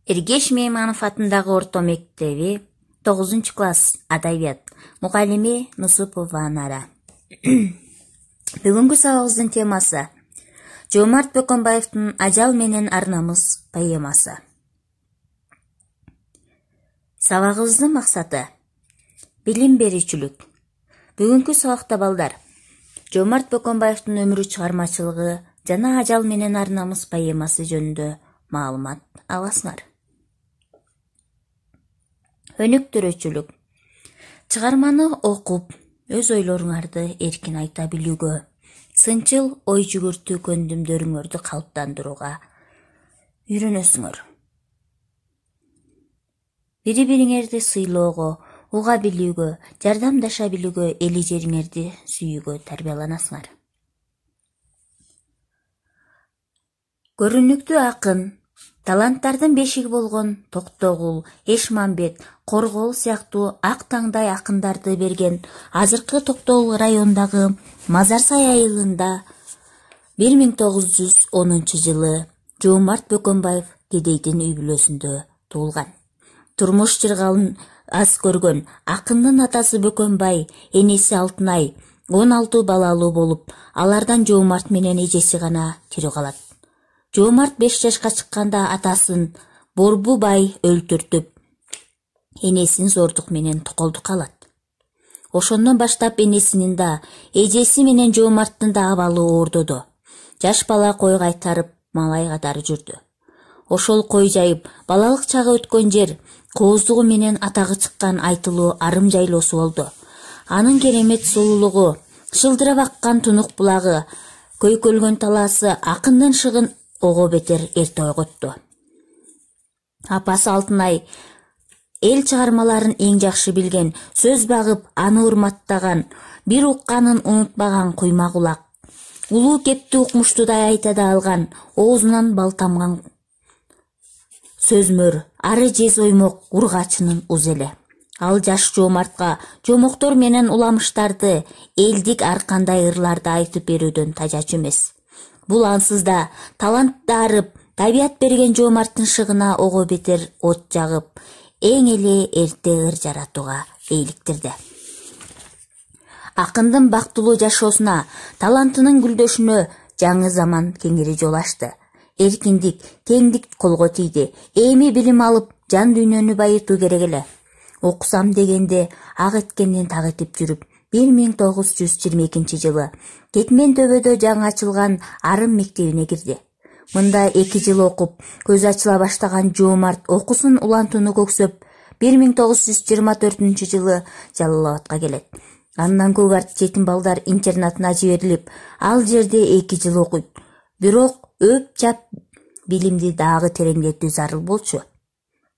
Эргеш Мейманов атындагы орто мектеби 9-класс адабият мугалими Нусупова Анара. Бүгүнкү сабагыбыздын темасы Жомарт Бөкөнбаевдин Ажал менен Арнамыз поэмасы. Сабагыбыздын максаты билим берүүчүлүк. Бүгүнкү сабакта балдар Жомарт Бөкөнбаевдин өмүрү, чыгармачылыгы жана Ажал менен Арнамыз поэмасы жөнүндө маалымат аласыңар. Өнүктүрүүчүлүк. Чыгарманы окуп, өз ойлоруңарды эркин айта билүүгө, сынчыл ой жүгүртүү көндүмдөрүңөрдү калыптандырууга үйрөнөсүңөр. Бири-бириңерди сыйлоого, уга билүүгө, жардамдаша билүүгө, эли жериңерди сүйүүгө тарбияланасыңар. Көрүнүктүү акын, таланттардын бешиги болгон Токтогул, Эшмамбет, Коргол сыяктуу ак таңдай акындарды берген азыркы Токтогул районундагы Мазарсай айылында 1910 жылы Жомарт Бөкөнбаев кедейдин үй бүлөсүндө туулган. Турмуш жыргалын аз көргөн акындын атасы Бөкөнбай, энеси Алтынай 16 балалуу болуп, алардан Жомарт менен эжеси гана тирүү калат. Жомарт 5 жашка чыкканда атасын Борбу бай өлтүртүп, энесин зордук менен токолдукка алат. Ошондон баштап энесинин да, эжеси менен Жомарттын да абалы оордоду. Жаш бала кой кайтарып, малай катары жүрдү. Ошол кой жайып, балалык чагы өткөн жер кооздугу менен атагы чыккан айтылуу арым жайлоосу болду. Анын керемет сулуулугу, шылдырап аккан тунук булагы, көйкөлгөн талаасы акындын шыгын ого бетер эрте ойготту. Апасы Алтынай эл чыгармаларын эң жакшы билген, сөз багып, аны урматтаган, бир укканын унутпаган куйма кулак. Улуу кепти укмуштуудай айта да алган, оозунан бал тамган сөзмөр, ары жез оймок ургачынын уз эле. Ал жаш Жомартка жомоктор менен уламыштарды, элдик ар кандай ырларды айтып берүүдөн тажачу эмес. Бул ансыз да талантты арып, табият берген Жомарттын шыгына ого бетер от жагып, эң эле эрте ыр жаратууга эйликтирди. Акындын бактылуу жашоосуна, талантынын гүлдөшүнө жаңы заман кеңири жол ачты. Эркиндик, теңдик колго тийди. Эми билим алып, жан дүйнөнү байытуу керек эле. Окусам дегенде ак эткенден так этип жүрүп, 1922 жылы Кетмен төбөдө жаңы ачылган Арым мектебине кирди. Мында 2 жыл окуп, көз ачыла баштаган Жомарт окуусун улантууну көксөп, 1924 жылы Жалал Абадка келет. Андан көп арт жетим балдар интернатына жиберилип, ал жерде 2 жыл окуйт. Бирок өп чап билимди дагы тереңдетүү зарыл болчу.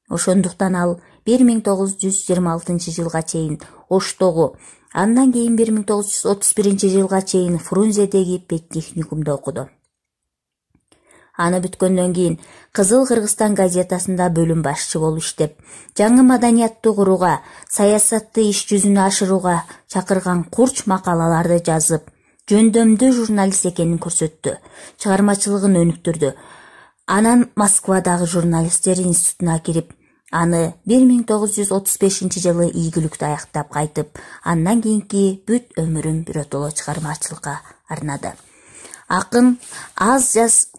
Ошондуктан ал 1926 жылга чейин Оштогу, андан кийин 1931 жылга чейин Фрунзедеги педтехникумда окуду. Аны бүткөндөн кийин Кызыл Кыргызстан газетасында бөлүм башчы болуп иштеп, жаңы маданияттуу курууга, саясатты иш жүзүнө ашырууга чакырган курч макалаларды жазып, жөндөмдүү журналист экенин көрсөттү. Чыгармачылыгын өнүктүрдү. Анан Москвадагы журналисттер институтуна кирип, аны 1935 жылы ийгиликтүү аяктап кайтып, андан кийинки бүт өмүрүн биротоло чыгармачылыкка арнады. Акын аз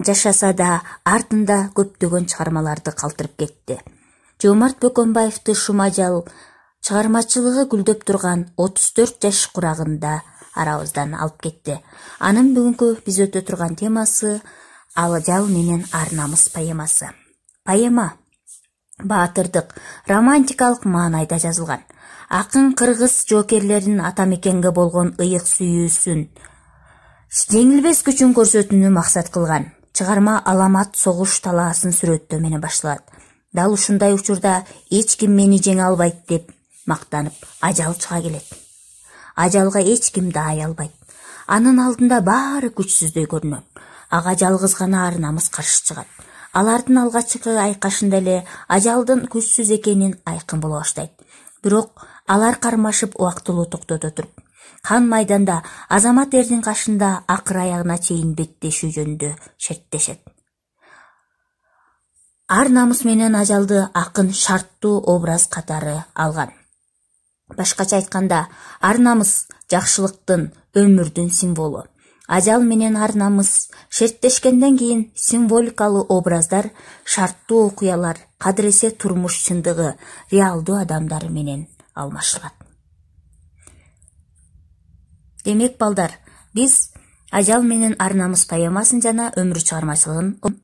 жашаса да артында көптөгөн чыгармаларды калтырып кетти. Жомарт Бөкөнбаевди Шумажал чыгармачылыгы гүлдөп турган 34 жаш курагында арабыздан алып кетти. Анын бүгүнкү биз өтө турган темасы Ажал менен Арнамыз поэмасы. Поэма баатырдык, романтикалык маанайда жазылган. Акын кыргыз жоокерлеринин ата мекенге болгон ыйык сүйүүсүн, жеңилбес күчүн көрсөтүүнү максат кылган. Чыгарма аламат согуш талаасын сүрөттөө менен башталат. Дал ушундай учурда эч ким мени жеңе албайт деп мактанып, ажал чыга келет. Ажалга эч ким даай албайт. Анын алдында баары күчсүздөй көрүнөт. Ага жалгыз гана Арнамыз каршы чыгат. Алардын алгачкы айкашында эле ажалдын күчсүз экенин айкын боло баштайт. Бирок алар кармашып убактылуу токтото туруп, кан майданда азамат эрдин кашында акыр аягына чейин беттешүү жөнүндө шерттешет. ар намыс менен ажалды акын шарттуу образ катары алган. Башкача айтканда, ар намыс жакшылыктын, өмүрдүн символу. Ажал менен ар намыс шерттешкенден кийин символикалуу образдар, шарттуу окуялар, кадыресе турмуш чындыгы, реалдуу адамдар менен алмашылат. Демек балдар, биз ажал менен ар намыс поэмасын жана өмүр чыгармачылыгын